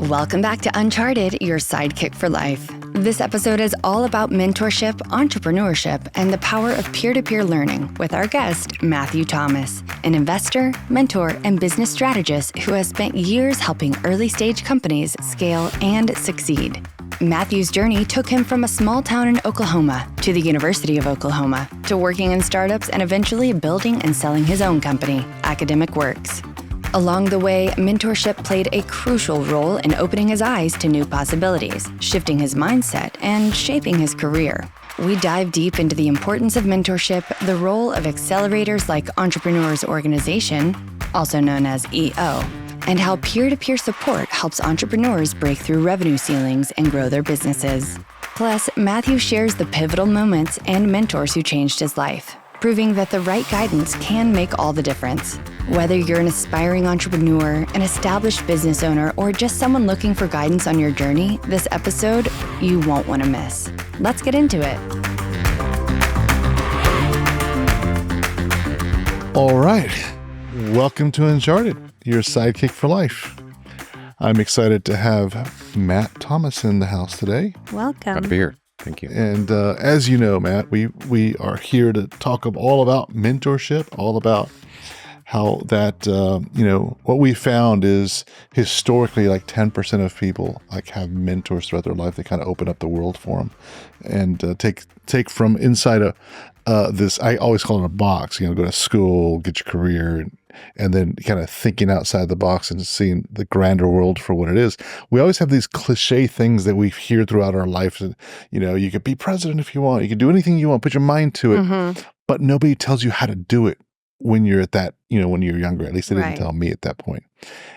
Welcome back to Uncharted, your sidekick for life. This episode is all about mentorship, entrepreneurship, and the power of peer-to-peer learning with our guest, Matthew Thomas, an investor, mentor, and business strategist who has spent years helping early-stage companies scale and succeed. Matthew's journey took him from a small town in Oklahoma to the University of Oklahoma to working in startups and eventually building and selling his own company, Academic Works. Along the way, mentorship played a crucial role in opening his eyes to new possibilities, shifting his mindset, and shaping his career. We dive deep into the importance of mentorship, the role of accelerators like Entrepreneurs Organization, also known as EO, and how peer-to-peer support helps entrepreneurs break through revenue ceilings and grow their businesses. Plus, Matthew shares the pivotal moments and mentors who changed his life, proving that the right guidance can make all the difference. Whether you're an aspiring entrepreneur, an established business owner, or just someone looking for guidance on your journey, this episode you won't want to miss. Let's get into it. All right. Welcome to Uncharted, your sidekick for life. I'm excited to have Matt Thomas in the house today. Welcome. Glad to be here. Thank you. And as you know, Matt, we are here to talk all about mentorship, all about how that, what we found is historically like 10% of people like have mentors throughout their life. They kind of open up the world for them and take from inside this, I always call it a box, go to school, get your career, and then kind of thinking outside the box and seeing the grander world for what it is. We always have these cliche things that we hear throughout our life. You could be president if you want. You can do anything you want, put your mind to it, but nobody tells you how to do it when you're at that, when you're younger. At least they didn't tell me at that point.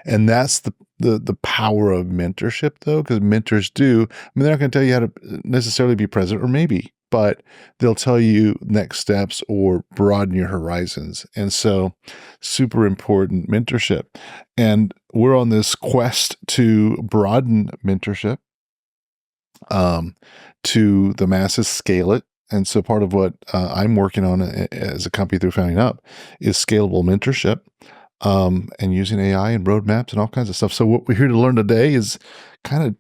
And that's the power of mentorship, though, because mentors they're not going to tell you how to necessarily be president, or maybe, but they'll tell you next steps or broaden your horizons. And so super important mentorship. And we're on this quest to broaden mentorship to the masses, scale it. And so part of what I'm working on as a company through Founding Up is scalable mentorship and using AI and roadmaps and all kinds of stuff. So what we're here to learn today is kind of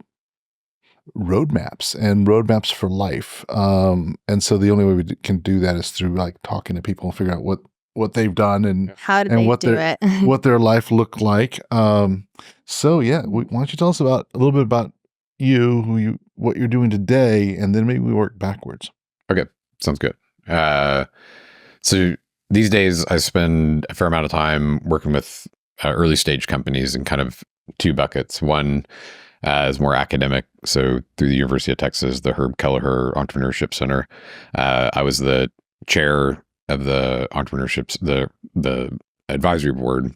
roadmaps for life. And so the only way we can do that is through like talking to people and figuring out what they've done and how did they do it, what their life looked like. So yeah, why don't you tell us a little bit about what you're doing today, and then maybe we work backwards. Okay, sounds good. So these days I spend a fair amount of time working with early stage companies in kind of two buckets. One is more academic. So through the University of Texas, the Herb Kelleher Entrepreneurship Center, I was the chair of the entrepreneurships, the advisory board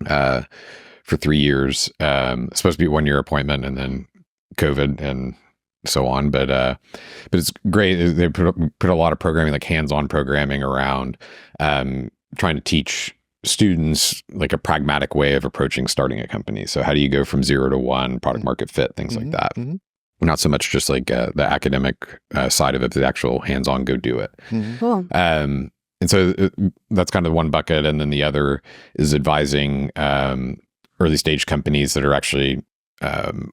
for 3 years. Supposed to be a 1-year appointment, and then COVID and so on, but it's great. They put a lot of programming, like hands-on programming around trying to teach students like a pragmatic way of approaching starting a company. So how do you go from 0 to 1, product market fit, things like that. Not so much just like the academic side of it, but the actual hands-on go do it. Cool. And so that's kind of one bucket, and then the other is advising early stage companies that are actually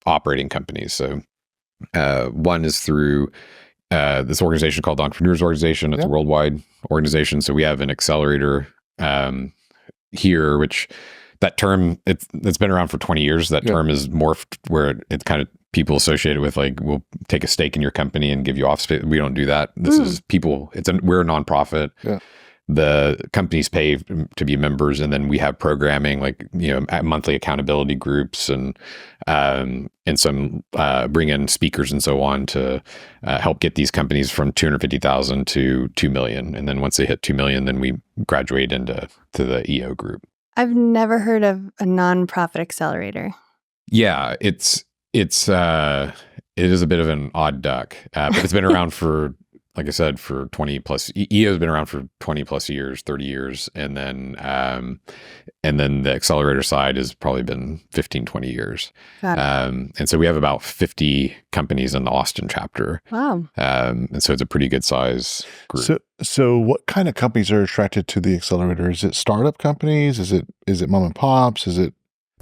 operating companies. So one is through this organization called the Entrepreneurs Organization. It's a worldwide organization. So we have an accelerator here, which that term, it's been around for 20 years. That term is morphed where it's kind of people associated with like, we'll take a stake in your company and give you office space. We don't do that. This is people, we're a nonprofit. Yeah. The companies pay to be members, and then we have programming like monthly accountability groups and some bring in speakers and so on to help get these companies from 250,000 to 2 million, and then once they hit 2 million, then we graduate to the EO group. I've never heard of a nonprofit accelerator. Yeah, it is a bit of an odd duck, but it's been around for, like I said, for 20 plus, EO has been around for 20 plus years, 30 years. And then the accelerator side has probably been 15, 20 years. Got it. And so we have about 50 companies in the Austin chapter. Wow. And so it's a pretty good size group. So what kind of companies are attracted to the accelerator? Is it startup companies? Is it mom and pops? Is it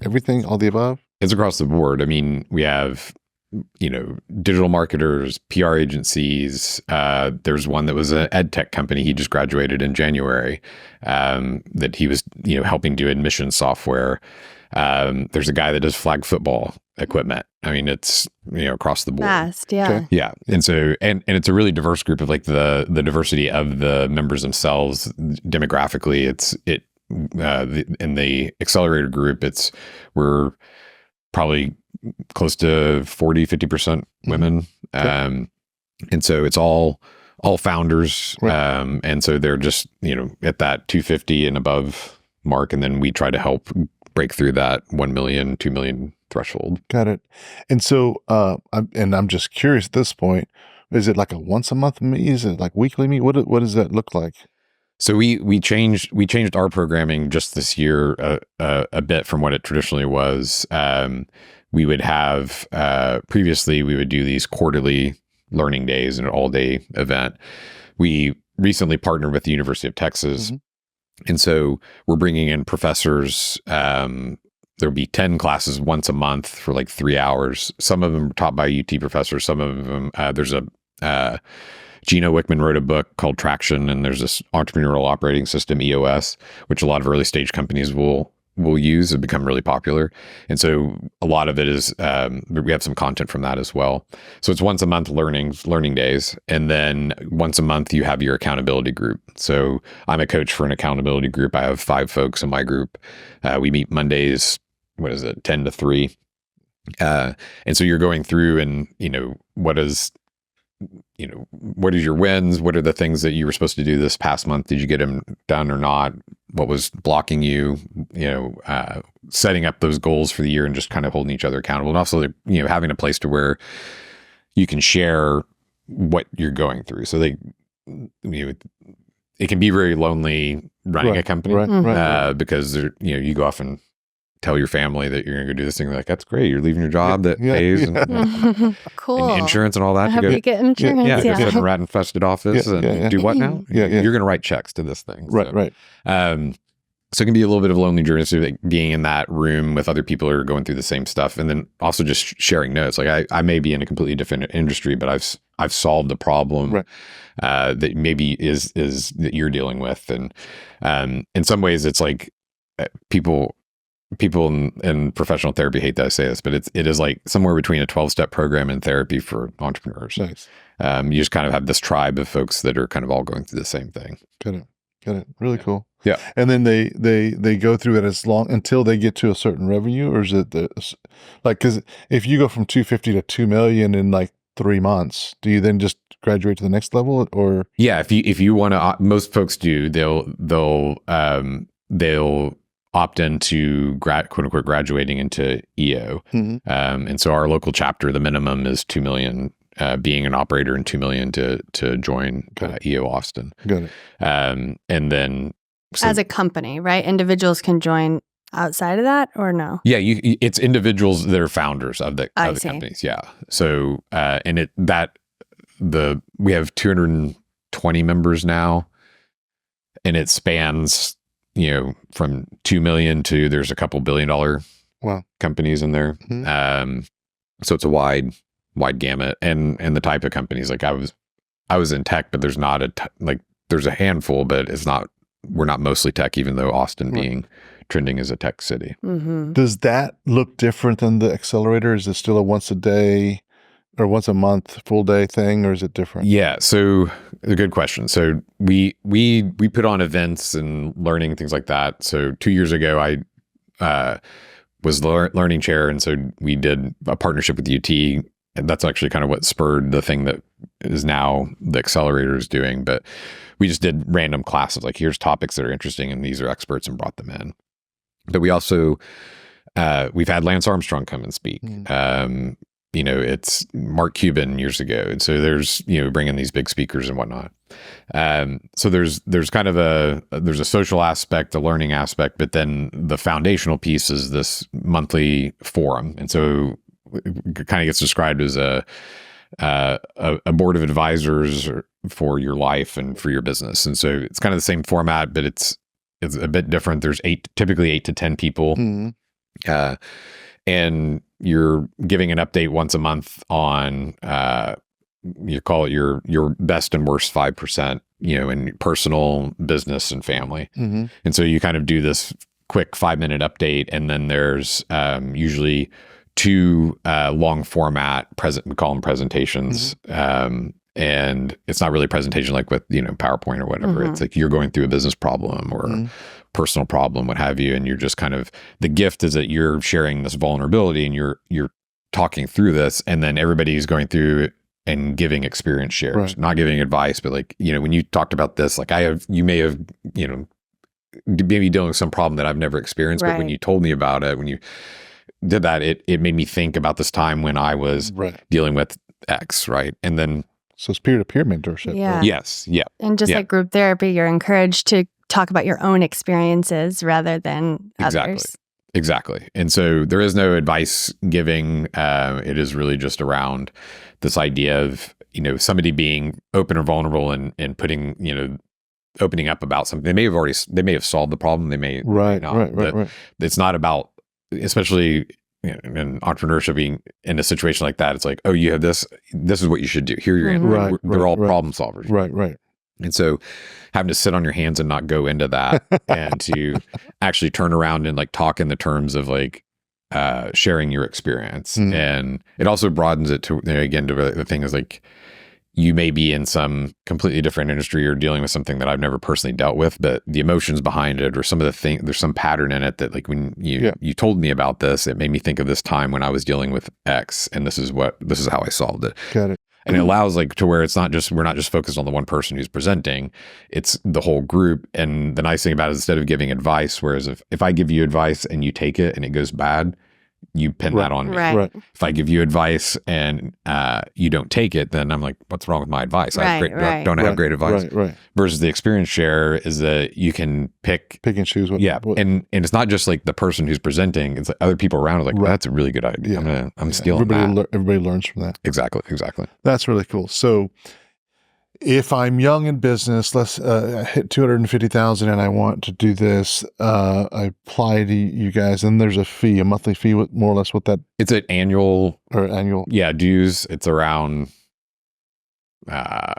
everything, all the above? It's across the board. I mean, we have, digital marketers, PR agencies. There's one that was an ed tech company. He just graduated in January, that he was, helping do admission software. There's a guy that does flag football equipment. I mean, it's, across the board. Fast, yeah. Okay. Yeah. And so, and it's a really diverse group of like the diversity of the members themselves demographically. In the accelerator group, we're probably close to 40-50% women. Okay. And so it's all founders. Right. And so they're just, at that 250 and above mark. And then we try to help break through that 1 million, 2 million threshold. Got it. And so, I'm just curious at this point, is it like a once a month meet? Is it like weekly meet? What does that look like? So we changed our programming just this year a bit from what it traditionally was. We would have previously we would do these quarterly learning days and an all-day event. We recently partnered with the University of Texas, and so we're bringing in professors. There'll be 10 classes once a month for like 3 hours. Some of them are taught by UT professors. Some of them there's a Gino Wickman wrote a book called Traction, and there's this entrepreneurial operating system, EOS, which a lot of early stage companies will use and become really popular. And so a lot of it is, we have some content from that as well. So it's once a month learning days. And then once a month you have your accountability group. So I'm a coach for an accountability group. I have 5 folks in my group. We meet Mondays, 10 to 3. And so you're going through and, what is your wins? What are the things that you were supposed to do this past month? Did you get them done or not? What was blocking you? Setting up those goals for the year and just kind of holding each other accountable. And also, having a place to where you can share what you're going through. So it can be very lonely running a company, because you go off and tell your family that you're going to go do this thing. They're like, that's great. You're leaving your job that pays and, cool. and insurance and all that. I hope you get insurance. Go sit in a rat infested office and do what now? Yeah. You're going to write checks to this thing. Right. So it can be a little bit of a lonely journey. So like being in that room with other people who are going through the same stuff, and then also just sharing notes. Like I may be in a completely different industry, but I've solved a problem that maybe is that you're dealing with, and in some ways it's like people in professional therapy hate that I say this, but it is like somewhere between a 12-step program in therapy for entrepreneurs. Nice. You just kind of have this tribe of folks that are kind of all going through the same thing. Got it. Really cool. Yeah. And then they go through it as long until they get to a certain revenue, or is it because if you go from 250 to 2 million in like 3 months, do you then just graduate to the next level, or? Yeah, if you want to, most folks do. They'll opt into quote unquote graduating into EO. And so our local chapter, the minimum is 2 million, being an operator, and 2 million to join EO Austin. Got it. And then as a company, right? Individuals can join outside of that, or no? Yeah, it's individuals that are founders of the companies. Yeah. So we have 220 members now, and it spans from 2 million to there's a couple $1 billion companies in there. So it's a wide gamut, and the type of companies. Like I was in tech, but there's not there's a handful, but we're not mostly tech, even though Austin being trending as a tech city. Does that look different than the accelerator? Is it still a once a day or once a month full day thing, or is it different? Yeah. So a good question. So we put on events and learning and things like that. So 2 years ago, I was the learning chair. And so we did a partnership with UT, and that's actually kind of what spurred the thing that is now the accelerator is doing. But we just did random classes, like here's topics that are interesting and these are experts, and brought them in. But we also, we've had Lance Armstrong come and speak. It's Mark Cuban years ago. And so there's, bringing these big speakers and whatnot. So there's kind of there's a social aspect, a learning aspect, but then the foundational piece is this monthly forum. And so it kind of gets described as a board of advisors for your life and for your business. And so it's kind of the same format, but it's a bit different. There's typically 8 to 10 people. and you're giving an update once a month on you call it your best and worst 5%, in personal, business, and family. Mm-hmm. And so you kind of do this quick 5-minute update, and then there's usually 2 long format we call them presentations. Mm-hmm. And it's not really a presentation like with PowerPoint or whatever. Mm-hmm. It's like you're going through a business problem or personal problem, what have you, and you're just kind of, the gift is that you're sharing this vulnerability and you're talking through this, and then everybody's going through and giving experience shares, Right. not giving advice, but like, when you talked about this, like you may have, maybe dealing with some problem that I've never experienced, but when Right. you told me about it, when you did that, it made me think about this time when I was Right. dealing with X, right? And then, So it's peer-to-peer mentorship. Yeah. Right? yes, yeah, And just Yeah. like group therapy, you're encouraged to talk about your own experiences rather than others. Exactly. And so there is no advice giving. It is really just around this idea of, somebody being open or vulnerable and putting, opening up about something. They may have solved the problem. They may Right. not. Right. It's not about, especially in entrepreneurship, being in a situation like that. It's like, oh, you have this is what you should do. Here you're in. Right, They're all right. problem solvers. Right. And so having to sit on your hands and not go into that and to actually turn around and like talk in the terms of like sharing your experience. And it also broadens it to, again, to the thing is like, you may be in some completely different industry or dealing with something that I've never personally dealt with, but the emotions behind it or some of the thing, there's some pattern in it that like when you told me about this, it made me think of this time when I was dealing with X, and this is how I solved it. Got it. And it allows like to where we're not just focused on the one person who's presenting, it's the whole group. And the nice thing about it is instead of giving advice, whereas if I give you advice and you take it and it goes bad, you pin that on me. Right. If I give you advice and you don't take it, then I'm like, what's wrong with my advice? I have great advice. Right. Versus the experience share is that you can pick and choose what. and it's not just like the person who's presenting, it's like other people around are like, Right. that's a really good idea. Yeah. I'm stealing that. Everybody learns from that. Exactly. That's really cool. So if I'm young in business, let's hit 250,000 and I want to do this, I apply to you guys, and there's a monthly fee, with more or less what that, It's an annual annual. Yeah, dues. It's around I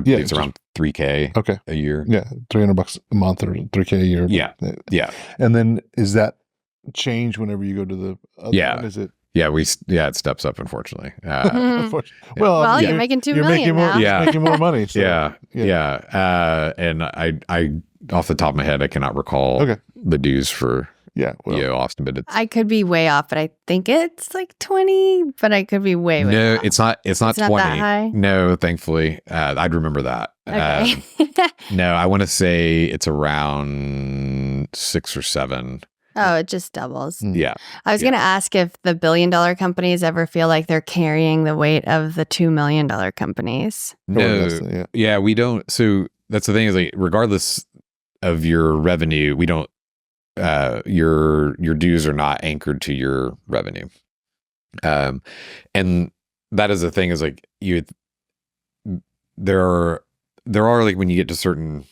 believe it's around $3,000 Okay. a year. Yeah. $300 a month or $3,000 a year. Yeah. And then is that change whenever you go to the other one? Is it? Yeah, it steps up, unfortunately. Well, you're making $2 million making more, now. making more money. So, And I off the top of my head, I cannot recall the dues for Austin, but I could be way off, but I think it's like 20, but I could be way no, off. it's not 20. Not that high? No, thankfully. I'd remember that. Okay. No, I want to say it's around 6 or 7. Oh, it just doubles. Yeah. I was going to ask if the $1 billion companies ever feel like they're carrying the weight of the $2 million companies. No. Yeah, we don't. So that's the thing is like, regardless of your revenue, we don't, your dues are not anchored to your revenue. And that is the thing is like there are like when you get to certain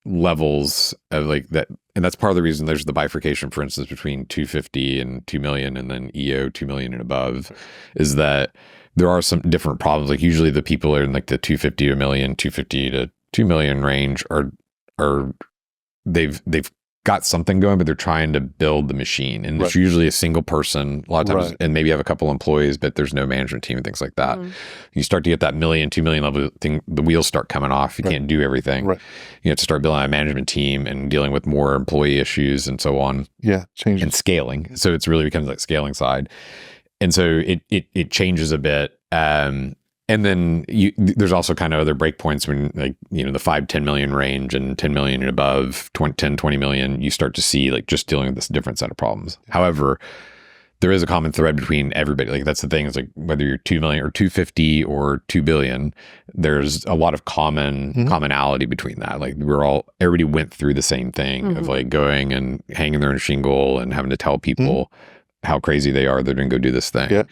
levels of like that, and that's part of the reason there's the bifurcation, for instance, between 250 and 2 million and then EO 2 million and above, is that there are some different problems. Like usually the people are in like the 250 to a million, 250 to 2 million range are they've got something going, but they're trying to build the machine. And it's usually a single person a lot of times, and maybe have a couple employees, but there's no management team and things like that. You start to get that 1 million, 2 million level thing, the wheels start coming off. You can't do everything. You have to start building a management team and dealing with more employee issues and so on. Change and scaling. So it's really becomes like scaling side. And so it changes a bit. And then there's also kind of other breakpoints when like, the 5-10 million range and 10 million and above, 10-20 million, you start to see like just dealing with this different set of problems. However, there is a common thread between everybody. Like that's the thing is like whether you're 2 million or 250 or 2 billion, there's a lot of commonality between that. Like everybody went through the same thing of like going and hanging their own shingle and having to tell people how crazy they are. They're going to go do this thing.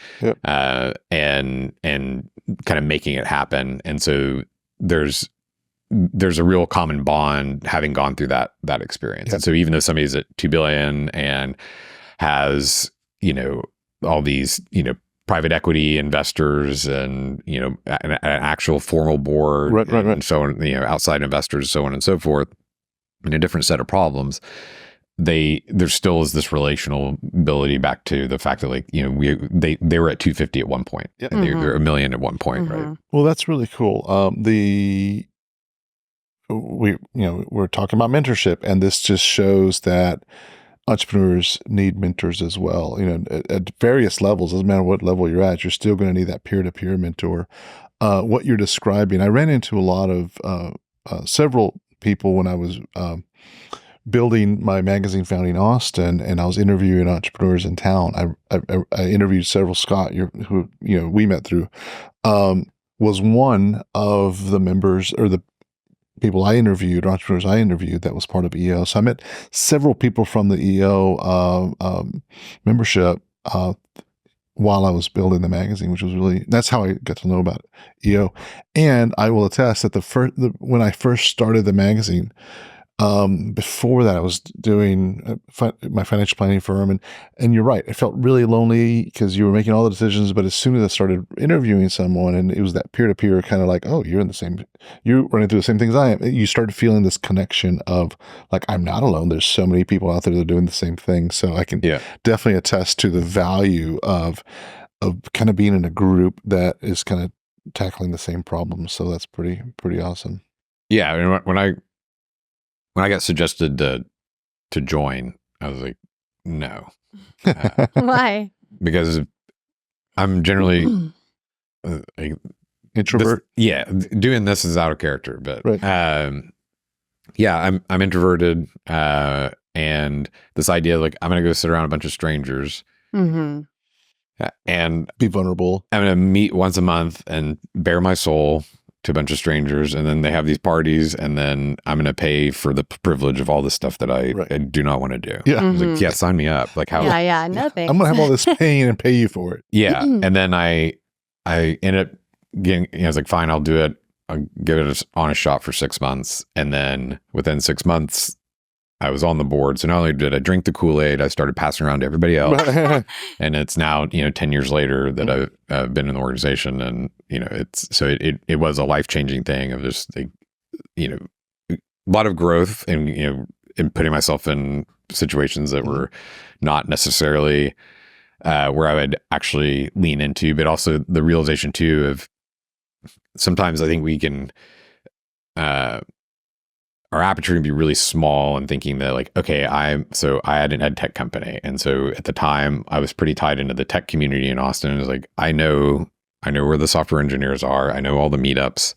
And kind of making it happen. And so there's a real common bond having gone through that experience. And so even though somebody's at 2 billion and has, all these, private equity investors and, an actual formal board, Right. and so on, outside investors, so on and so forth, and a different set of problems. There still is this relational ability back to the fact that they were at 250 at one point, Yep. and they're $1 million at one point, right? Well, that's really cool. We're talking about mentorship, and this just shows that entrepreneurs need mentors as well. At various levels, doesn't matter what level you're at, you're still going to need that peer-to-peer mentor. What you're describing, I ran into a lot of several people when I was building my magazine founding in Austin, and I was interviewing entrepreneurs in town. I interviewed several. Scott, who we met through, was one of the members or the people I interviewed, entrepreneurs I interviewed, that was part of EO. So I met several people from the EO membership while I was building the magazine, which was that's how I got to know about EO. And I will attest that when I first started the magazine, before that I was doing my financial planning firm, and you're right, it felt really lonely because you were making all the decisions. But as soon as I started interviewing someone, and it was that peer-to-peer kind of like, oh, you're running through the same things I am, you started feeling this connection of like, I'm not alone. There's so many people out there that are doing the same thing. So I can definitely attest to the value of kind of being in a group that is kind of tackling the same problems. So that's pretty awesome. Yeah, I mean, when I got suggested to join, I was like, no. Why? Because I'm generally introvert. Doing this is out of character, but right. I'm introverted, and this idea like I'm gonna go sit around a bunch of strangers and be vulnerable. I'm gonna meet once a month and bare my soul to a bunch of strangers, and then they have these parties, and then I'm going to pay for the privilege of all the stuff that I do not want to do. Yeah. I was like, yeah, sign me up. Like, how? Yeah, no thanks. I'm going to have all this pain and pay you for it. Yeah. And then I ended up getting, I was like, fine, I'll do it. I'll give it an honest shot for 6 months. And then within 6 months, I was on the board. So not only did I drink the Kool-Aid, I started passing around to everybody else. And it's now, 10 years later that I've been in the organization, and, it was a life-changing thing of just, a lot of growth and, in putting myself in situations that were not necessarily where I would actually lean into, but also the realization too of sometimes I think we can, our aperture can be really small, and thinking that like, okay, I had an ed tech company. And so at the time I was pretty tied into the tech community in Austin. It was like, I know where the software engineers are. I know all the meetups.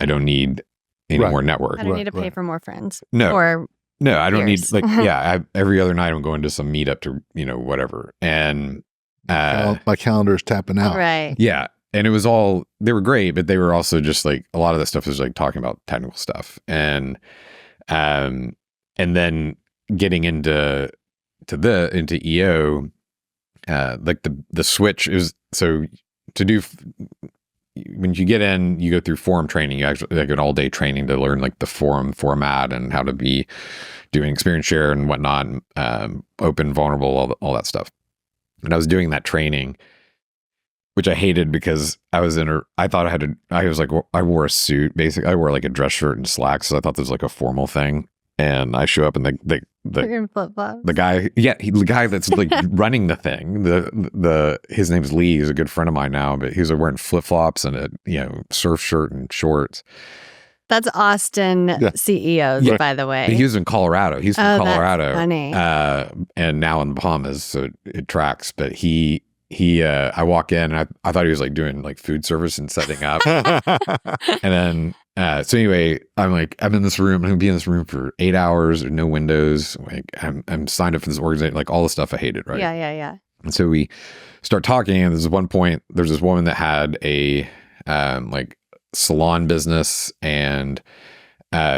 I don't need any more network. I don't need to pay for more friends. No, I don't need every other night I'm going to some meetup to, whatever. And my calendar is tapping out. Right. Yeah. And it was they were great, but they were also just like, a lot of that stuff was like talking about technical stuff. And then getting into EO, like the switch is, so to do, when you get in, you go through forum training, you actually like an all day training to learn like the forum format and how to be doing experience share and whatnot, open, vulnerable, all that stuff. And I was doing that training, which I hated because I was I wore a suit, basically. I wore like a dress shirt and slacks. So I thought this was like a formal thing. And I show up and the guy that's like running the thing, his name's Lee. He's a good friend of mine now, but he was wearing flip flops and a surf shirt and shorts. That's Austin CEOs, by the way. But he was in Colorado. He's from Colorado. That's funny. And now in the Bahamas, so it tracks. But I walk in and I thought he was like doing like food service and setting up. And then, so anyway, I'm like, I'm in this room, I'm going to be in this room for 8 hours, there's no windows. Like I'm signed up for this organization, like all the stuff I hated. Right. Yeah. And so we start talking, and there's one point, there's this woman that had a, like salon business, and,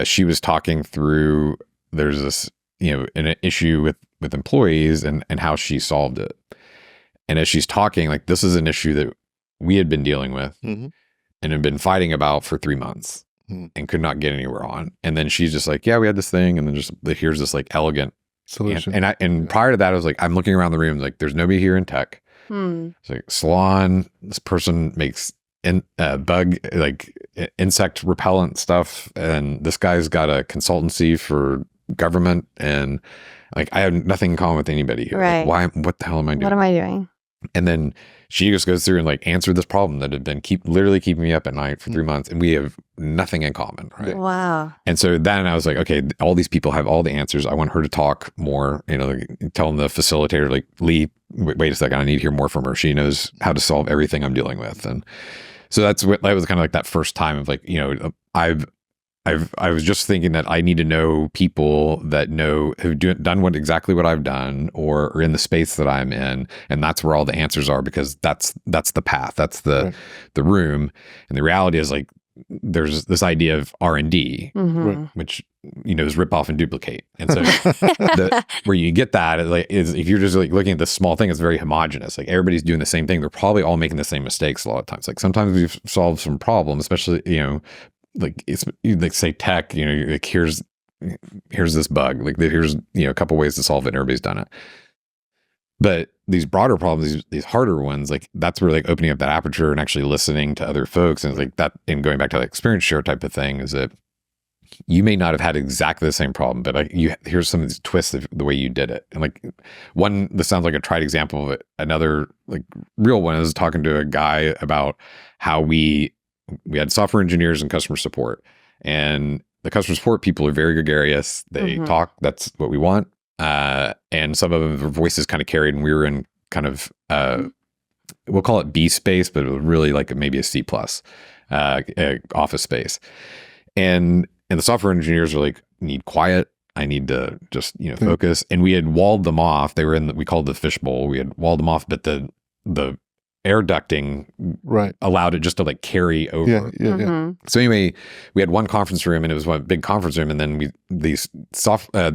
she was talking through, there's this, an issue with employees and how she solved it. And as she's talking, like, this is an issue that we had been dealing with and had been fighting about for 3 months and could not get anywhere on. And then she's just like, yeah, we had this thing. And then here's this like elegant solution. And prior to that, I was like, I'm looking around the room, like there's nobody here in tech. It's like salon, this person makes bug, like insect repellent stuff. And this guy's got a consultancy for government. And like, I have nothing in common with anybody here. Right. Like, what the hell am I doing? What am I doing? And then she just goes through and like answered this problem that had been literally keeping me up at night for 3 months, and we have nothing in common, right? Wow. And so then I was like, okay, all these people have all the answers. I want her to talk more, like, telling the facilitator, like, Lee, wait a second, I need to hear more from her. She knows how to solve everything I'm dealing with. And so that was kind of like that first time of like, I was just thinking that I need to know people that who've done exactly what I've done or are in the space that I'm in, and that's where all the answers are, because that's the path, that's the room. And the reality is like there's this idea of R&D, which is rip off and duplicate. And so where you get that is if you're just like looking at this small thing, it's very homogenous. Like everybody's doing the same thing. They're probably all making the same mistakes a lot of times. Like sometimes we've solved some problems, especially like it's like say tech, like here's this bug, like here's a couple ways to solve it, and everybody's done it. But these broader problems, these harder ones, like that's where like opening up that aperture and actually listening to other folks, and it's like that, and going back to the experience share type of thing, is that you may not have had exactly the same problem, but like here's some of these twists of the way you did it. And like this sounds like a trite example of it. Another like real one is talking to a guy about how we had software engineers and customer support, and the customer support people are very gregarious. They talk, that's what we want. And some of them, their voices kind of carried, and we were in kind of, we'll call it B space, but it was really like maybe a C plus, office space. And the software engineers are like, need quiet. I need to just, focus. And we had walled them off. They were we called the fishbowl. We had walled them off, but the air ducting allowed it just to like carry over. So anyway, we had one conference room, and it was one big conference room, and then these customer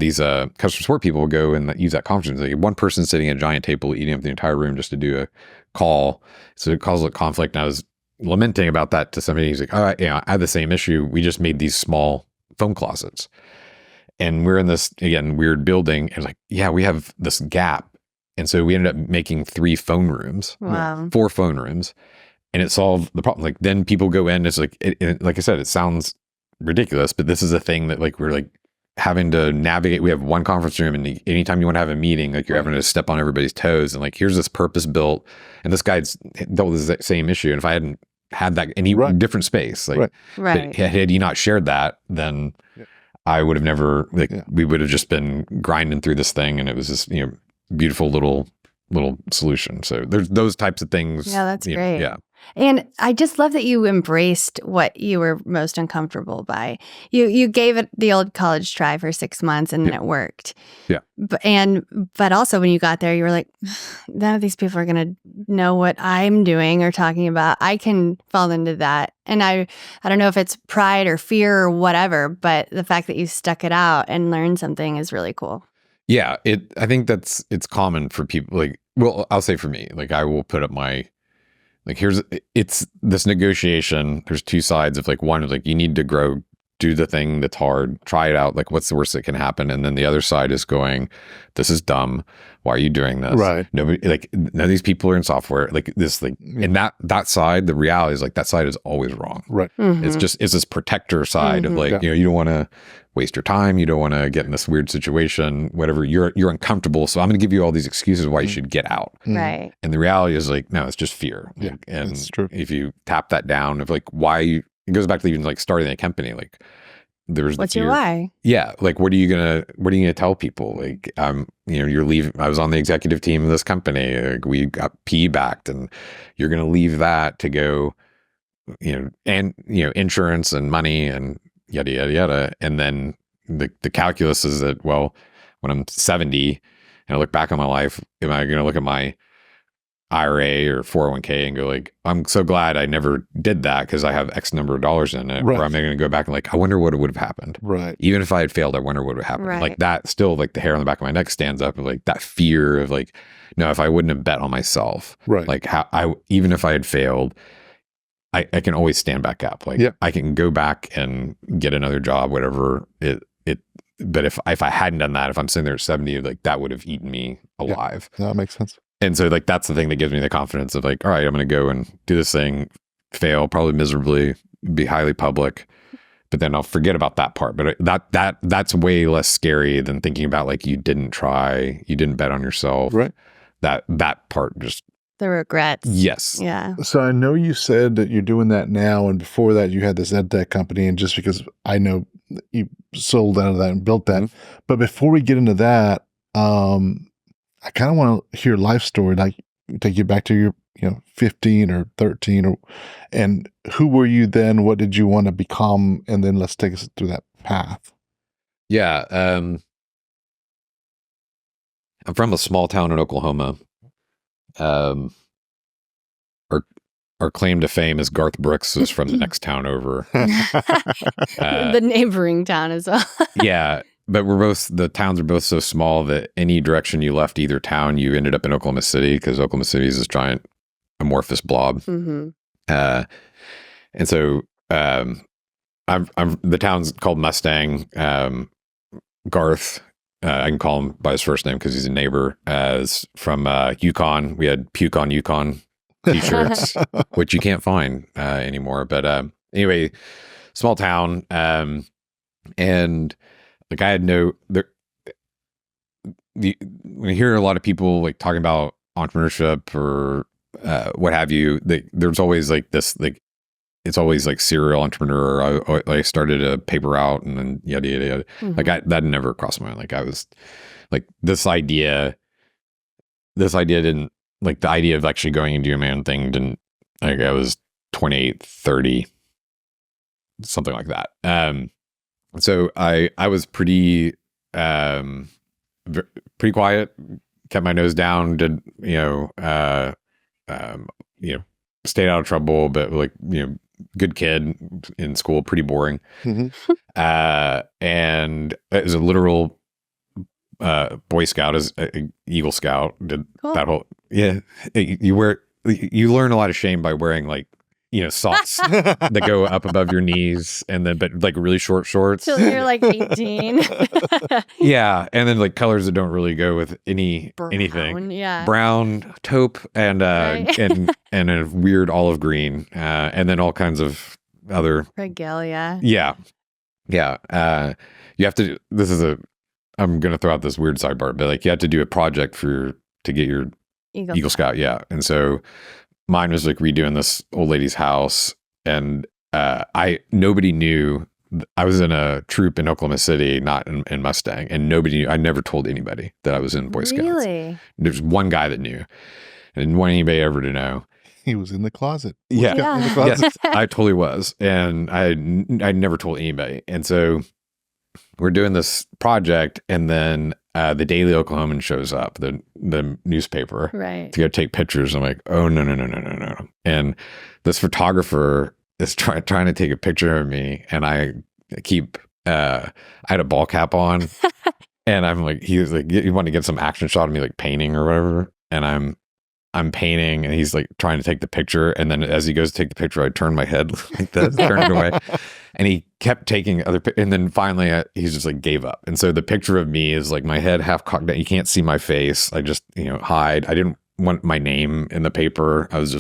support people would go and use that conference room. Like one person sitting at a giant table eating up the entire room just to do a call. So it caused a conflict, and I was lamenting about that to somebody. He's like, "Oh, I had the same issue. We just made these small phone closets, and we're in this again weird building." And like, yeah, we have this gap. And so we ended up making 3 phone rooms, 4 phone rooms, and it solved the problem. Like then people go in, it's like, like I said, it sounds ridiculous, but this is a thing that like we're like having to navigate. We have one conference room, and anytime you want to have a meeting, like you're having to step on everybody's toes. And like, here's this purpose built, and this guy's dealt with the same issue. And if I hadn't had that, and he different space, like had he not shared that, then I would have never we would have just been grinding through this thing, and it was just beautiful little solution. So there's those types of things. Yeah, that's great. Yeah. And I just love that you embraced what you were most uncomfortable by. You gave it the old college try for 6 months, and then it worked. Yeah. But also when you got there, you were like, none of these people are going to know what I'm doing or talking about. I can fall into that. And I don't know if it's pride or fear or whatever, but the fact that you stuck it out and learned something is really cool. Yeah, I think it's common for people. Like, well, I'll say for me, like I will put up it's this negotiation. There's 2 sides of like, one is like, you need to grow, do the thing that's hard, try it out. Like, what's the worst that can happen? And then the other side is going, this is dumb. Why are you doing this? Right. Nobody, like, none of these people are in software. Like this, like, and that side, the reality is like that side is always wrong. Right. It's this protector side of like, you don't want to waste your time. You don't want to get in this weird situation, whatever. You're uncomfortable. So I'm going to give you all these excuses why you should get out. Right. And the reality is like, no, it's just fear. Yeah. And that's true. If you tap that down of like why, it goes back to even like starting a company, like there's what's your why? Yeah. Like, what are you gonna tell people? Like, you're leaving. I was on the executive team of this company. Like, we got PE backed, and you're going to leave that to go, and insurance and money and yada, yada, yada. And then the calculus is that, well, when I'm 70 and I look back on my life, am I going to look at my IRA or 401k and go like, I'm so glad I never did that because I have X number of dollars in it. Or I'm going to go back and like, I wonder what would have happened. Right. Even if I had failed, I wonder what would have happened. Right. Like that still, like the hair on the back of my neck stands up, and like that fear of like, no, if I wouldn't have bet on myself, right? Like even if I had failed, I can always stand back up. Like I can go back and get another job, whatever but if I hadn't done that, if I'm sitting there at 70, like that would have eaten me alive. Yeah, that makes sense. And so like that's the thing that gives me the confidence of like, all right, I'm going to go and do this thing, fail probably miserably, be highly public, but then I'll forget about that part. But that's way less scary than thinking about like you didn't try, you didn't bet on yourself. Right. That part just The regrets. yes. Yeah. So I know you said that you're doing that now, and before that you had this ed tech company, and just because I know you sold out of that and built that. Mm-hmm. But before we get into that, I kind of want to hear your life story, like take you back to your 15 or 13, and who were you then? What did you want to become? And then let's take us through that path. Yeah. I'm from a small town in Oklahoma. Our claim to fame is Garth Brooks is from the next town over. The neighboring town as well. Yeah, but the towns are both so small that any direction you left either town, you ended up in Oklahoma City, because Oklahoma City is this giant amorphous blob. Mm-hmm. And so I'm the town's called Mustang. Garth, I can call him by his first name because he's a neighbor, is from Yukon. We had Puke on Yukon t-shirts, which you can't find anymore. But anyway, small town. And like I had when you hear a lot of people like talking about entrepreneurship or what have you, there's always like this, like, it's always like serial entrepreneur. I started a paper route and then yada, yada, yada. Mm-hmm. Like that never crossed my mind. Like I was like, this idea didn't, like the idea of actually going and doing my own thing didn't, like I was 28, 30, something like that. So I was pretty quiet, kept my nose down, did, stayed out of trouble, but like, good kid in school, pretty boring. Mm-hmm. And it was a literal Boy Scout, as Eagle Scout, did Cool. that whole, you learn a lot of shame by wearing like, socks that go up above your knees, and then, but like really short shorts. Till you're like 18. Yeah. And then like colors that don't really go with anything. Yeah. Brown, taupe, and Right. and a weird olive green, and then all kinds of other Regalia. Yeah. You have to. I'm gonna throw out this weird sidebar, but like you have to do a project to get your Eagle Scout. Yeah, and so mine was like redoing this old lady's house, and nobody knew. I was in a troop in Oklahoma City, not in Mustang, and nobody knew. I never told anybody that I was in Boy Scouts. Really? There's one guy that knew, and didn't want anybody ever to know. He was in the closet. Yeah. In the closet. Yes, I totally was, and I never told anybody. And so we're doing this project, and then the Daily Oklahoman shows up, the newspaper, Right. to go take pictures. I'm like, oh no. And this photographer is trying to take a picture of me, and I had a ball cap on, and I'm like, he was like, you want to get some action shot of me like painting or whatever, and I'm painting, and he's like trying to take the picture, and then as he goes to take the picture, I turn my head like this, turn it away, and he kept taking and then finally he's just like gave up. And so the picture of me is like my head half cocked down. You can't see my face. I just hide. I didn't want my name in the paper. I was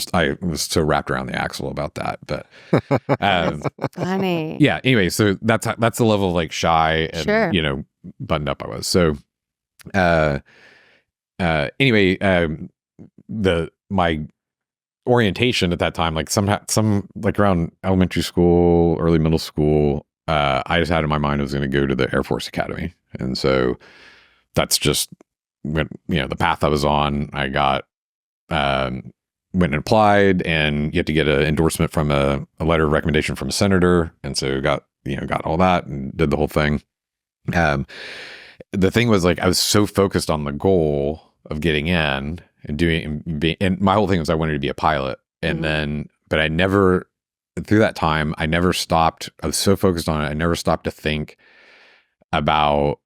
so wrapped around the axle about that. But Funny. yeah. Anyway, so that's the level of like shy and Sure. buttoned up I was. So anyway, my orientation at that time, like some like around elementary school, early middle school, I just had in my mind I was going to go to the Air Force Academy, and so that's just the path I was on. I got went and applied, and you have to get an endorsement from a letter of recommendation from a senator, and so got all that and did the whole thing. The thing was, like, I was so focused on the goal of getting in and my whole thing was I wanted to be a pilot, and then, but I never, through that time, I never stopped. I was so focused on it, I never stopped to think about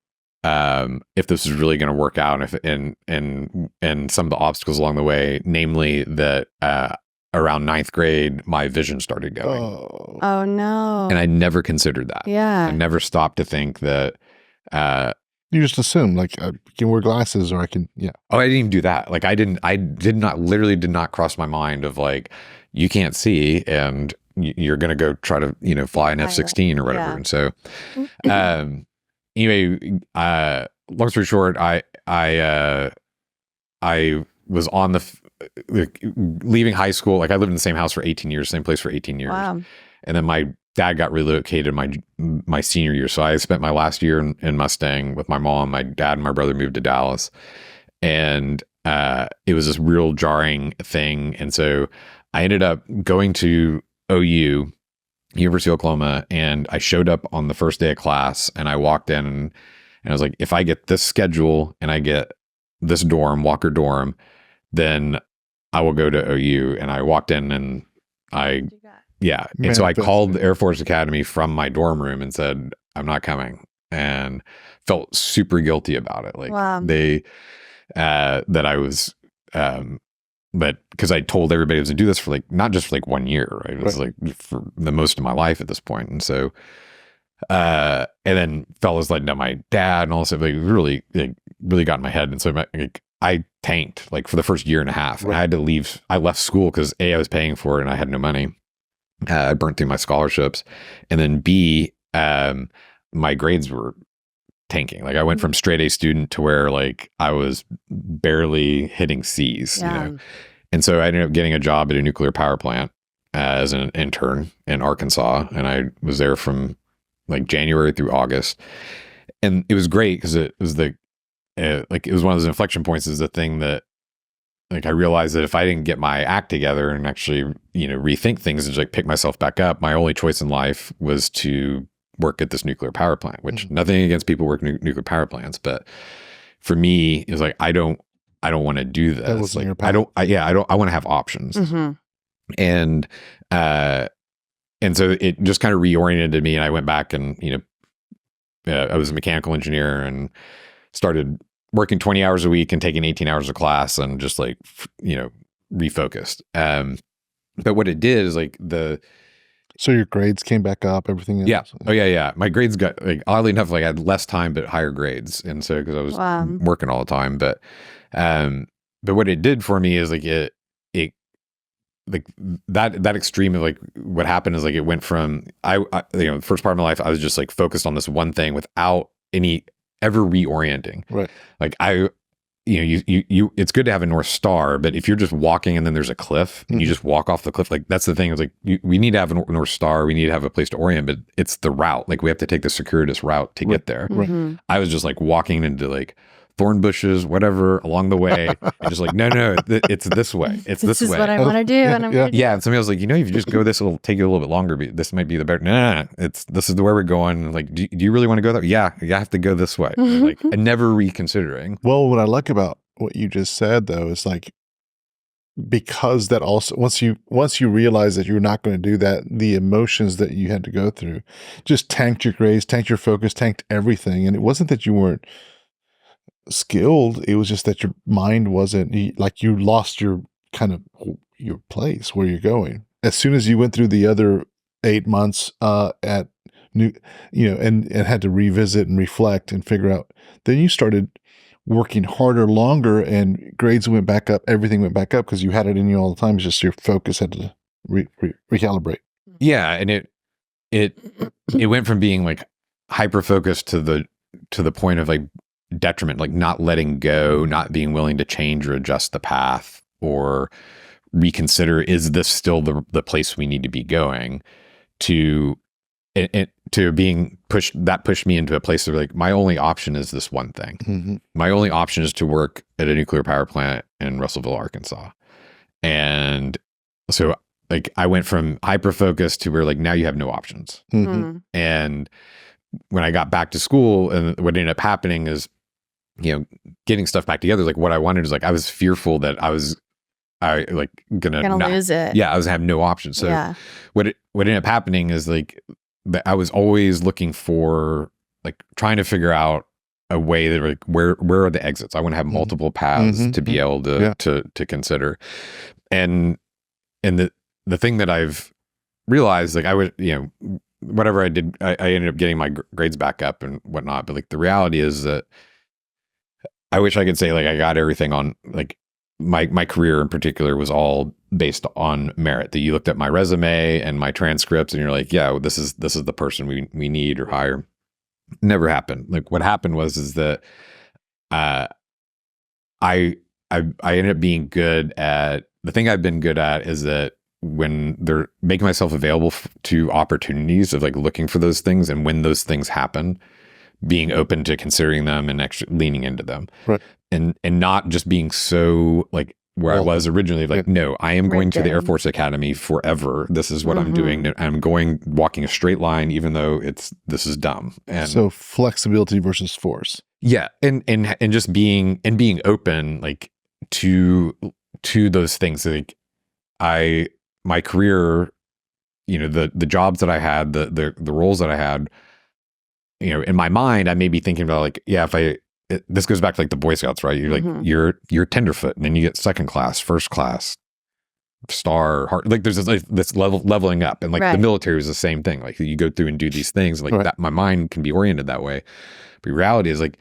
if this is really going to work out, and some of the obstacles along the way, namely that around 9th grade, my vision started going. Oh no. And I never considered that. Yeah. I never stopped to think that You just assume like I can wear glasses or I can, Oh, I didn't even do that. Like I literally did not cross my mind of like, you can't see and you're going to go try to, fly an F-16 or whatever. Yeah. And so, anyway, long story short, I was on leaving high school. Like I lived in the same house for 18 years, same place for 18 years. Wow. And then my dad got relocated my senior year. So I spent my last year in Mustang with my mom. My dad and my brother moved to Dallas. And it was this real jarring thing. And so I ended up going to OU, University of Oklahoma, and I showed up on the first day of class and I walked in and I was like, if I get this schedule and I get this dorm, Walker dorm, then I will go to OU. And I walked in and and so I called the Air Force Academy from my dorm room and said, I'm not coming, and felt super guilty about it. Like that I was, but because I told everybody I was gonna do this for like, not just for like 1 year, right? It was like for the most of my life at this point. And so, and then fellas letting down my dad and all this stuff, like really got in my head. And so I tanked like for the first year and a half. And I had to leave. I left school because A, I was paying for it and I had no money. I burnt through my scholarships. And then B, my grades were tanking. Like I went from straight A student to where like I was barely hitting C's, And so I ended up getting a job at a nuclear power plant as an intern in Arkansas. And I was there from like January through August. And it was great because it was it was one of those inflection points, is the thing that like I realized that if I didn't get my act together and actually, rethink things and just like pick myself back up, my only choice in life was to work at this nuclear power plant, which nothing against people working nuclear power plants, but for me, it was like, I don't want to do this. That wasn't like, your path. I want to have options. And so it just kind of reoriented me, and I went back and, I was a mechanical engineer and started working 20 hours a week and taking 18 hours of class and just like, refocused. But what it did is like so your grades came back up, everything else. Yeah. Oh yeah. My grades got like, oddly enough, like I had less time, but higher grades. And so, cause I was working all the time, but what it did for me is like, it like that extreme of like what happened is like, it went from, the first part of my life, I was just like focused on this one thing without any ever reorienting. Right. Like you it's good to have a North Star, but if you're just walking and then there's a cliff and you just walk off the cliff, like that's the thing. It's like, we need to have a North Star. We need to have a place to orient, but it's the route. Like we have to take the circuitous route to get there. Right. I was just like walking into like thorn bushes, whatever, along the way, and just like, no, it's this way. It's this way. This is what I want to do. And I'm gonna do. And somebody was like, if you just go this, it'll take you a little bit longer, but this might be the better. No. This is where we're going. Like, do you really want to go there? Yeah, you have to go this way. Like, and never reconsidering. Well, what I like about what you just said though is like, because that also, once you realize that you're not going to do that, the emotions that you had to go through just tanked your grades, tanked your focus, tanked everything. And it wasn't that you weren't skilled, it was just that your mind wasn't, like you lost your kind of your place where you're going. As soon as you went through the other 8 months at new, and had to revisit and reflect and figure out, then you started working harder, longer, and grades went back up, everything went back up because you had it in you all the time. It's just your focus had to recalibrate. Yeah, and it went from being like hyper focused to the point of like detriment, like not letting go, not being willing to change or adjust the path or reconsider, is this still the place we need to be going, to being pushed me into a place of like, my only option is this one thing. Mm-hmm. My only option is to work at a nuclear power plant in Russellville, Arkansas. And so like I went from hyper focused to where like, now you have no options. Mm-hmm. And when I got back to school, and what ended up happening is, getting stuff back together, like what I wanted is like, I was fearful that I was gonna lose it. Yeah, I was having no options. So what ended up happening is like that I was always looking for, like trying to figure out a way that like, where are the exits? I want to have multiple paths to be able to consider. And the thing that I've realized, like I would, whatever I did, I ended up getting my grades back up and whatnot. But like the reality is that I wish I could say like I got everything on like my career in particular was all based on merit. That you looked at my resume and my transcripts and you're like, yeah, this is the person we need or hire. Never happened. Like what happened is that I ended up being good at the thing I've been good at is that when they're making myself available to opportunities of like looking for those things, and when those things happen, being open to considering them and actually leaning into them, right? And not just being so like where I was originally, like, no, I am going to the Air Force Academy forever. This is what I'm doing. I'm walking a straight line, even though this is dumb. And so flexibility versus force. Yeah. And just being open, like to those things. Like my career, the jobs that I had, the roles that I had, in my mind, I may be thinking about like, yeah, this goes back to like the Boy Scouts, right? You're like, you're tenderfoot, and then you get second class, first class, star, heart. Like there's this leveling up, and like the military is the same thing. Like you go through and do these things, like that. My mind can be oriented that way, but reality is like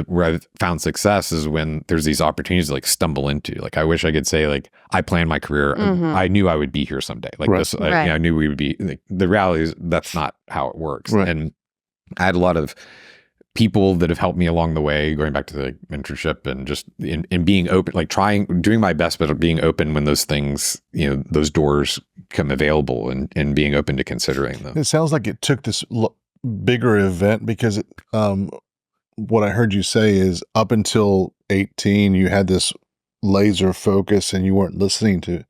where I've found success is when there's these opportunities to like stumble into. Like I wish I could say like I planned my career. I knew I would be here someday. Like this, I knew we would be. Like, the reality is that's not how it works, and I had a lot of people that have helped me along the way, going back to the mentorship and just in being open, like doing my best, but being open when those things, those doors come available and being open to considering them. It sounds like it took this bigger event because what I heard you say is up until 18, you had this laser focus and you weren't listening to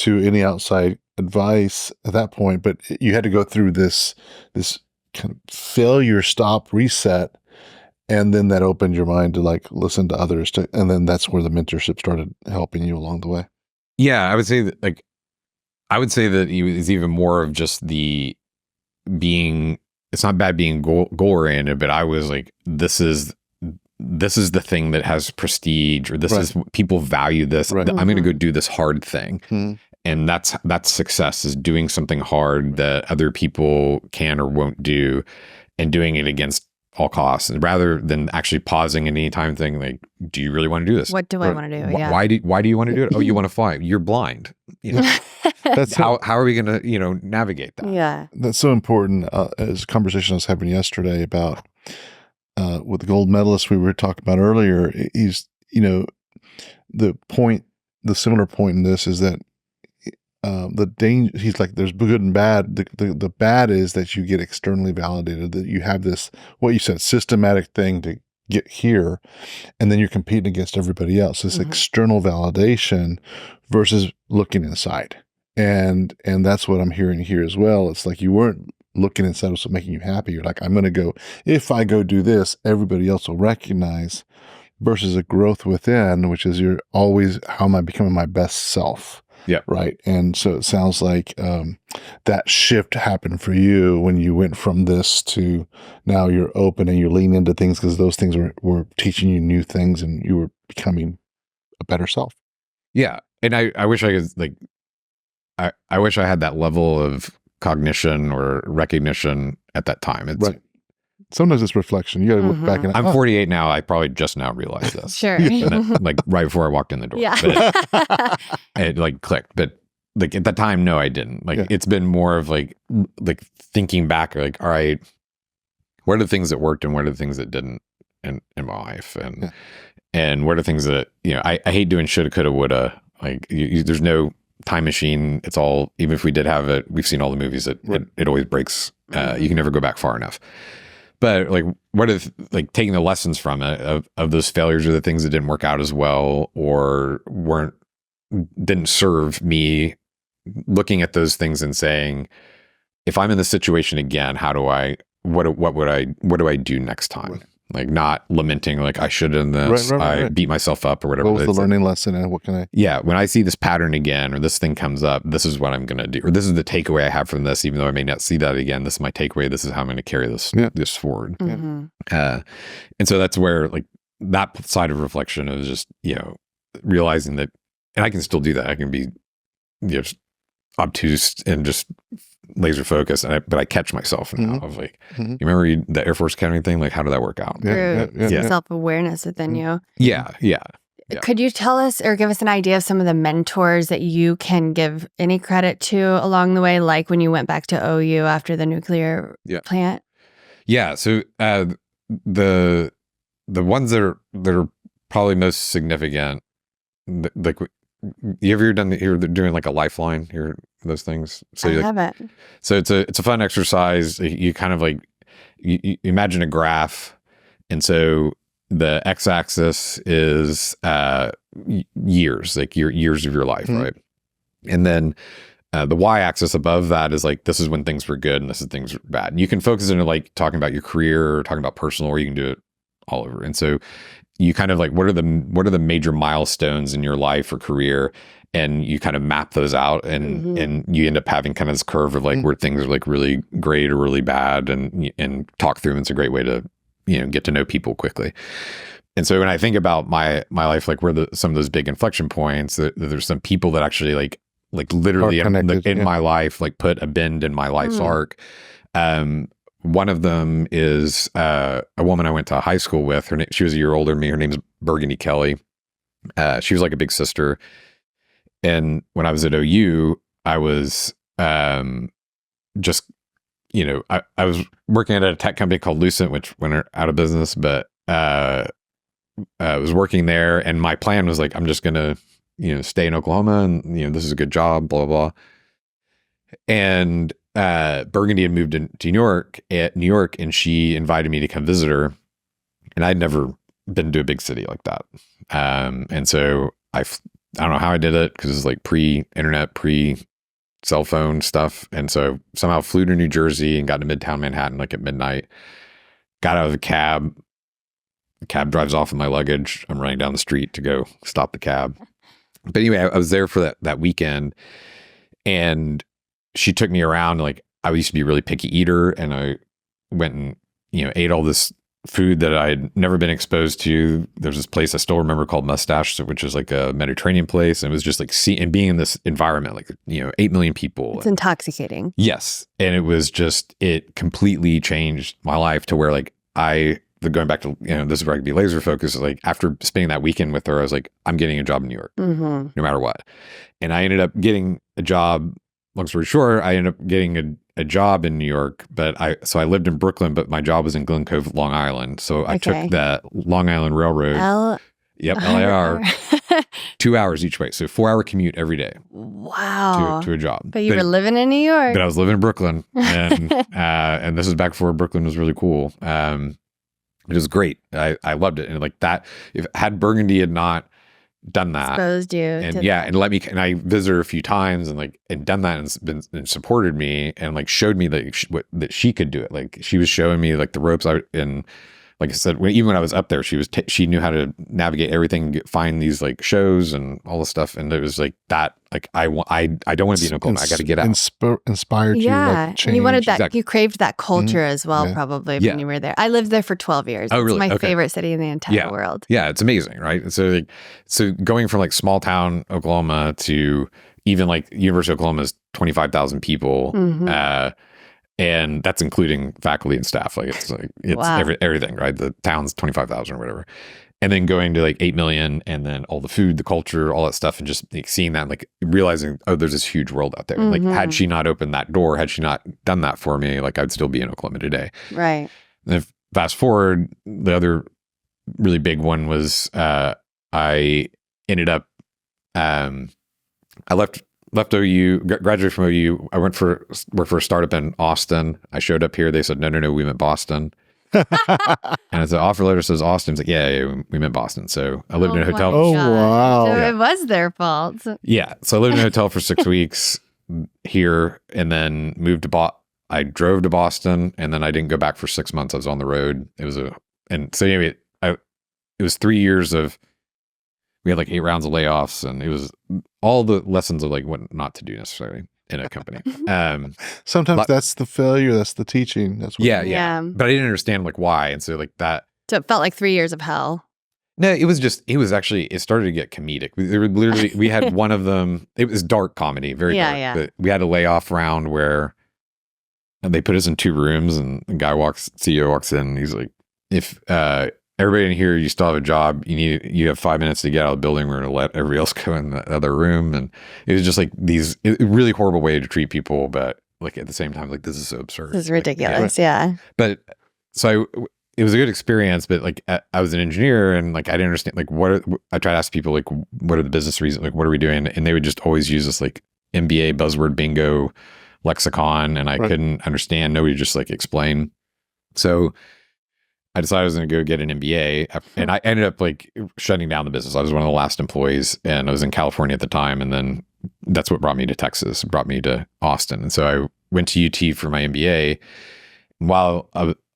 any outside advice at that point, but you had to go through this kind of failure, stop, reset, and then that opened your mind to like listen to others, and then that's where the mentorship started helping you along the way. Yeah, I would say that it was even more of just the being. It's not bad being goal oriented, but I was like, this is the thing that has prestige, or this is people value this. I'm going to go do this hard thing. And that's success, is doing something hard that other people can or won't do, and doing it against all costs, and rather than actually pausing at any time thinking like, do you really want to do this? What do I want to do? Why do you want to do it? Oh, you want to fly. You're blind. That's how are we going to, navigate that? Yeah. That's so important. As a conversation I was having yesterday about, with the gold medalist we were talking about earlier, he's, the similar point in this is that, the danger, he's like, there's good and bad. The bad is that you get externally validated, that you have this, what you said, systematic thing to get here, and then you're competing against everybody else. This external validation versus looking inside. And that's what I'm hearing here as well. It's like you weren't looking inside, what's making you happy. You're like, I'm going to go, if I go do this, everybody else will recognize, versus a growth within, which is you're always, how am I becoming my best self? Yeah. Right. And so it sounds like that shift happened for you when you went from this to now you're open and you lean into things because those things were teaching you new things and you were becoming a better self. Yeah. And I wish I could like, I wish I had that level of cognition or recognition at that time. It's Sometimes it's reflection. You got to look back and I'm 48 now. I probably just now realized this. Sure. Like right before I walked in the door. Yeah. But it like clicked. But like at that time, no, I didn't. Like it's been more of like thinking back, or like, all right, what are the things that worked and what are the things that didn't in my life? And what are the things that, I hate doing shoulda, coulda, woulda. Like there's no time machine. It's all, even if we did have it, we've seen all the movies, it always breaks. You can never go back far enough. But like, what if like taking the lessons from it of those failures, or the things that didn't work out as well, or didn't serve me, looking at those things and saying, if I'm in this situation again, what do I do next time? Right. Like not lamenting, like I should have done this, I beat myself up or whatever. What was the learning lesson and what can I? Yeah. When I see this pattern again, or this thing comes up, this is what I'm going to do. Or this is the takeaway I have from this, even though I may not see that again. This is my takeaway. This is how I'm going to carry this forward. And so that's where like that side of reflection is just, realizing that, and I can still do that. I can be, obtuse and just laser focused. But I catch myself now of like, you remember the Air Force Academy thing? Like, how did that work out? Self-awareness within you. Yeah. Could you tell us or give us an idea of some of the mentors that you can give any credit to along the way, like when you went back to OU after the nuclear plant? Yeah. So the ones that are probably most significant, like, you ever done you're doing like a lifeline here, those things? So I haven't. So it's a fun exercise. You kind of like you imagine a graph, and so the x-axis is years, like your years of your life, right? And then the y-axis above that is like, this is when things were good and this is things were bad. And you can focus into like talking about your career or talking about personal, or you can do it all over. And so you kind of like, what are the major milestones in your life or career? And you kind of map those out, and you end up having kind of this curve of like where things are like really great or really bad, and talk through them. It's a great way to, get to know people quickly. And so when I think about my life, like where some of those big inflection points, there's some people that actually like literally in my life, like put a bend in my life's arc. One of them is a woman I went to high school with. She was a year older than me. Her name's Burgundy Kelly. She was like a big sister. And when I was at OU, I was just, I was working at a tech company called Lucent, which went out of business, but I was working there, and my plan was like, I'm just going to, stay in Oklahoma, and, this is a good job, blah, blah, blah. And Burgundy had moved to New York, and she invited me to come visit her. And I'd never been to a big city like that. And so I don't know how I did it, because it was like pre-internet, pre-cell phone stuff. And so somehow flew to New Jersey and got to Midtown Manhattan like at midnight. Got out of the cab. The cab drives off with my luggage. I'm running down the street to go stop the cab. But anyway, I was there for that weekend, and she took me around. Like, I used to be a really picky eater, and I went and, ate all this food that I'd never been exposed to. There's this place I still remember called Mustache, which is like a Mediterranean place. And it was just like and being in this environment, like, 8 million people. It's intoxicating. Yes. And it was just, it completely changed my life to where like going back to, this is where I could be laser focused. Like, after spending that weekend with her, I was like, I'm getting a job in New York, no matter what. And I ended up getting a job. Long story short, I ended up getting a job in New York, but I lived in Brooklyn, but my job was in Glen Cove, Long Island. So I took the Long Island Railroad. LIR. 2 hours each way. So 4-hour commute every day. Wow. To a job. But you were living in New York. But I was living in Brooklyn. And and this is back before Brooklyn was really cool. It was great. I loved it. And like that, had Burgundy had not done that, exposed you, and I visited her a few times, and done that, and supported me, and like showed me that she could do it. Like, she was showing me like the ropes and like I said, even when I was up there, she knew how to navigate everything, find these like shows and all this stuff. And it was like that, like, I don't want to be in Oklahoma. I got to get out. Inspired you, like, change. And you wanted that, you craved that culture as well, probably when you were there. I lived there for 12 years. Oh, really? It's my favorite city in the entire world. Yeah, it's amazing, right? So going from like small town Oklahoma to even like University of Oklahoma is 25,000 people. And that's including faculty and staff. Like, it's everything, right? The town's 25,000 or whatever. And then going to like 8 million, and then all the food, the culture, all that stuff, and just like seeing that, like realizing, oh, there's this huge world out there. Like, had she not opened that door, had she not done that for me, like, I'd still be in Oklahoma today. Right. And then fast forward, the other really big one was I ended up, I left OU, graduated from OU. I worked for a startup in Austin. I showed up here. They said, no, we meant Boston. And the offer letter says Austin. It's like, yeah, we meant Boston. So I lived in a hotel. Oh, wow. So it was their fault. Yeah. So I lived in a hotel for 6 weeks here, and then moved to I drove to Boston, and then I didn't go back for 6 months. I was on the road. Anyway, it was 3 years we had like 8 rounds of layoffs, and it was all the lessons of like what not to do necessarily in a company. Sometimes that's the failure, that's the teaching. That's what yeah. But I didn't understand like why, and so like that. So it felt like 3 years of hell. No, it was actually, it started to get comedic. We had one of them, it was dark comedy, very dark. But we had a layoff round where they put us in 2 rooms, and the CEO walks in, and he's like, if everybody in here, you still have a job, you have 5 minutes to get out of the building, we're going to let everybody else go in the other room. And it was just like a really horrible way to treat people, but like at the same time, like, this is so absurd. This is ridiculous. Yeah. But so it was a good experience, but like I was an engineer, and like I didn't understand like I try to ask people like, what are the business reasons, like what are we doing, and they would just always use this like MBA buzzword bingo lexicon, and I couldn't understand. Nobody just like explain. So I decided I was going to go get an MBA, and I ended up like shutting down the business. I was one of the last employees, and I was in California at the time, and then that's what brought me to Texas, brought me to Austin, and so I went to UT for my MBA. While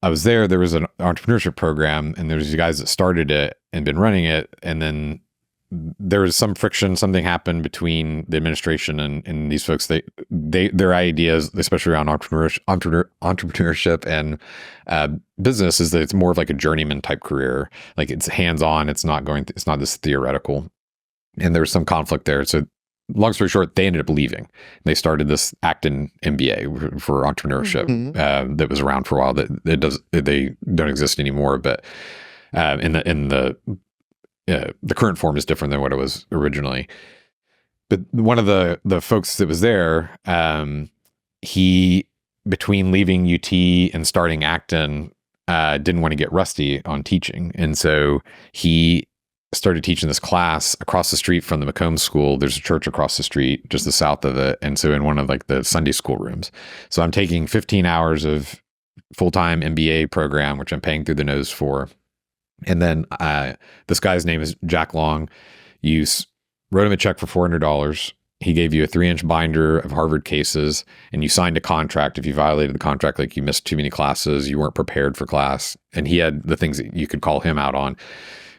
I was there was an entrepreneurship program, and there was these guys that started it and been running it. And then there was some friction, something happened between the administration and these folks. Their ideas, especially around entrepreneurship and business, is that it's more of like a journeyman type career. Like it's hands-on. It's not this theoretical. And there was some conflict there. So long story short, they ended up leaving. They started this Acton MBA for entrepreneurship that was around for a while. They don't exist anymore, but in the current form is different than what it was originally. But one of the folks that was there, he, between leaving UT and starting Acton, didn't want to get rusty on teaching, and so he started teaching this class across the street from the Macomb School. There's a church across the street, just the south of it. And so in one of like the Sunday school rooms. So I'm taking 15 hours of full-time MBA program, which I'm paying through the nose for. And then this guy's name is Jack Long. You wrote him a check for $400. He gave you a 3-inch binder of Harvard cases, and you signed a contract. If you violated the contract, like you missed too many classes, you weren't prepared for class. And he had the things that you could call him out on.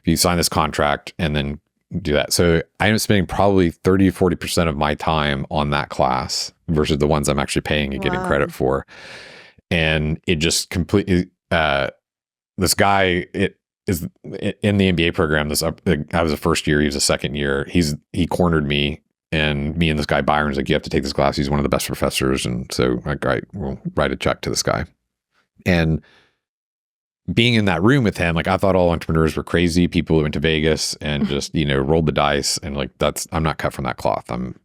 You sign this contract and then do that. So I ended up spending probably 30-40% of my time on that class versus the ones I'm actually paying and getting credit for. And it just completely, this guy, it is in the MBA program. I was a first year, he was a second year. He cornered me, and this guy Byron's like, you have to take this class. He's one of the best professors. And so like, right, we'll write a check to this guy. And being in that room with him, like I thought all entrepreneurs were crazy people who went to Vegas and just, rolled the dice, and like I'm not cut from that cloth. I'm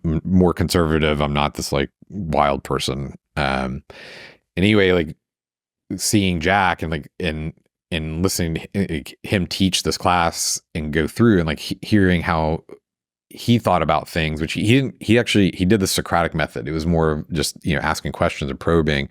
more conservative. I'm not this like wild person. Anyway, like seeing Jack and like and listening to him teach this class and go through and like hearing how he thought about things, which he did the Socratic method. It was more of just, asking questions and probing,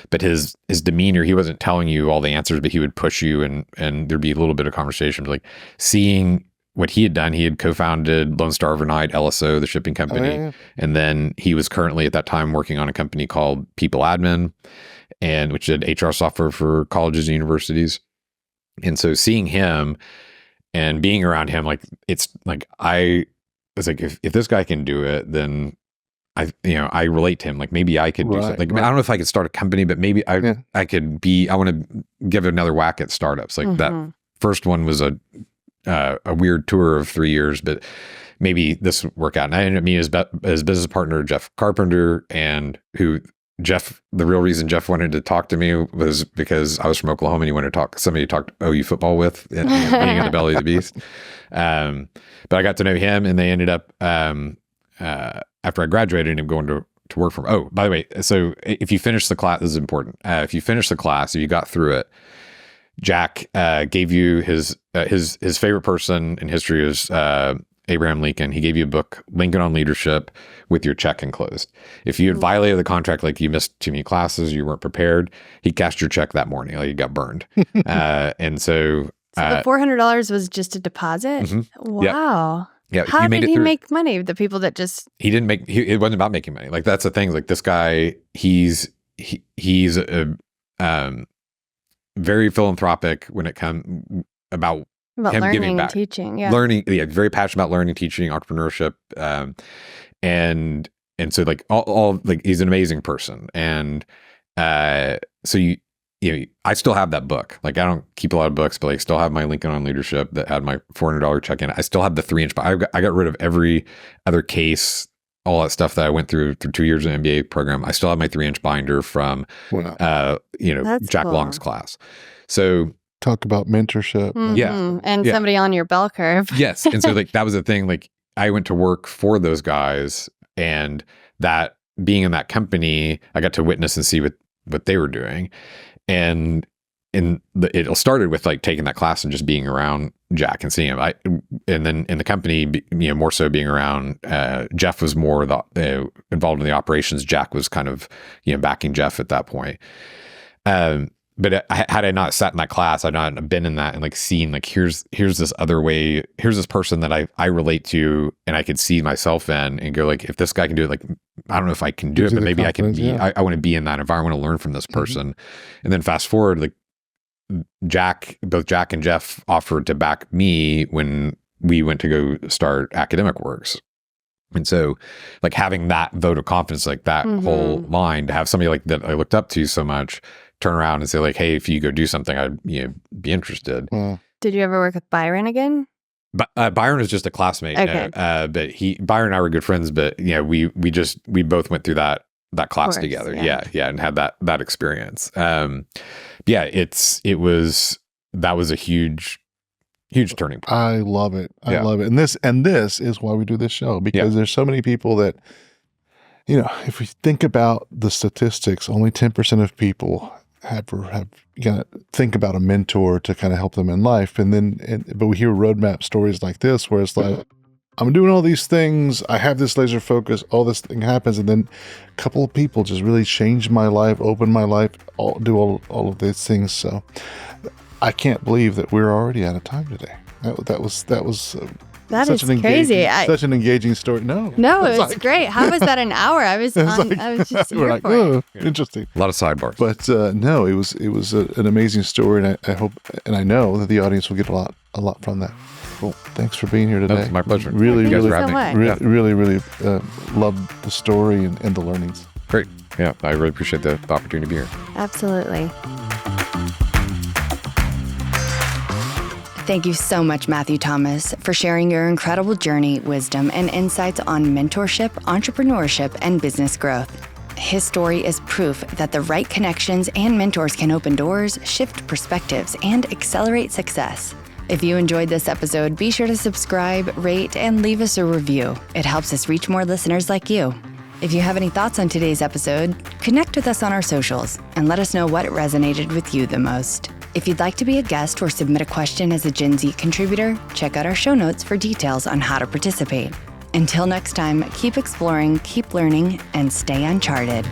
but his demeanor, he wasn't telling you all the answers, but he would push you and there'd be a little bit of conversation. But like seeing what he had done, he had co-founded Lone Star Overnight, LSO, the shipping company. Oh, yeah. And then he was currently at that time working on a company called People Admin, which did HR software for colleges and universities. And so seeing him and being around him, like, it's like, it's like if this guy can do it, then I relate to him. Like maybe I could do something. Like I don't know if I could start a company, but maybe I could I want to give it another whack at startups. Like that first one was a weird tour of 3 years, but maybe this would work out. And I ended up meeting his business partner, Jeff Carpenter, and the real reason Jeff wanted to talk to me was because I was from Oklahoma and he wanted to talk, somebody to talk OU football with, being in the belly of the beast. But I got to know him, and they ended up, after I graduated, and him going to work from, oh, by the way, so if you finish the class, this is important. If you finish the class, if you got through it, Jack gave you his favorite person in history is Abraham Lincoln. He gave you a book, Lincoln on Leadership, with your check enclosed. If you had violated the contract, like you missed too many classes, you weren't prepared, he cashed your check that morning, like you got burned. And so the $400 was just a deposit? Mm-hmm. Wow. Yeah. How did he make money? The people that just... He didn't make... it wasn't about making money. Like, that's the thing. Like, this guy, he's a very philanthropic when it comes about him learning giving back. And teaching. Yeah. Learning. Yeah. Very passionate about learning, teaching, entrepreneurship. And so like all like he's an amazing person. And so I still have that book. Like I don't keep a lot of books, but like still have my Lincoln on Leadership that had my $400 check in. I still have the 3-inch, but I got rid of every other case, all that stuff that I went through 2 years of the MBA program. I still have my 3-inch binder from, That's Jack cool. Long's class. So Talk about mentorship. Yeah. And somebody on your bell curve. yes. And so like that was the thing. Like I went to work for those guys, and that being in that company, I got to witness and see what they were doing. And it started with like taking that class and just being around Jack and seeing him. And then in the company, more so being around, Jeff was more involved in the operations. Jack was kind of, backing Jeff at that point. But had I not sat in that class, I'd not been in that and like seen like, here's this other way, here's this person that I relate to and I could see myself in and go like, if this guy can do it, like, I don't know if I can do it, but maybe I can be, I want to be in that environment. I want to learn from this person. And then fast forward, like both Jack and Jeff offered to back me when we went to go start Academic Works. And so like having that vote of confidence, like that whole line, to have somebody like that I looked up to so much, turn around and say like, hey, if you go do something, I'd be interested. Did you ever work with Byron again? But Byron is just a classmate. Okay. But Byron and I were good friends, but we both went through that class together. Yeah. And had that experience. That was a huge turning point. I love it. I love it. And this is why we do this show, because there's so many people that, if we think about the statistics, only 10% of people have think about a mentor to kind of help them in life. But we hear roadmap stories like this, where it's like, I'm doing all these things, I have this laser focus, all this thing happens, and then a couple of people just really change my life, open my life, do all of these things. So I can't believe that we're already out of time today. That was That is crazy. Such an engaging story. No, it was great. How was that an hour? I was just here we're like, for it. Interesting. A lot of sidebars. But no, it was an amazing story, and I hope and I know that the audience will get a lot from that. Cool. Thanks for being here today. That was my pleasure. Really so loved the story and the learnings. Great. Yeah, I really appreciate the opportunity to be here. Absolutely. Thank you so much, Matthew Thomas, for sharing your incredible journey, wisdom, and insights on mentorship, entrepreneurship, and business growth. His story is proof that the right connections and mentors can open doors, shift perspectives, and accelerate success. If you enjoyed this episode, be sure to subscribe, rate, and leave us a review. It helps us reach more listeners like you. If you have any thoughts on today's episode, connect with us on our socials and let us know what resonated with you the most. If you'd like to be a guest or submit a question as a Gen Z contributor, check out our show notes for details on how to participate. Until next time, keep exploring, keep learning, and stay uncharted.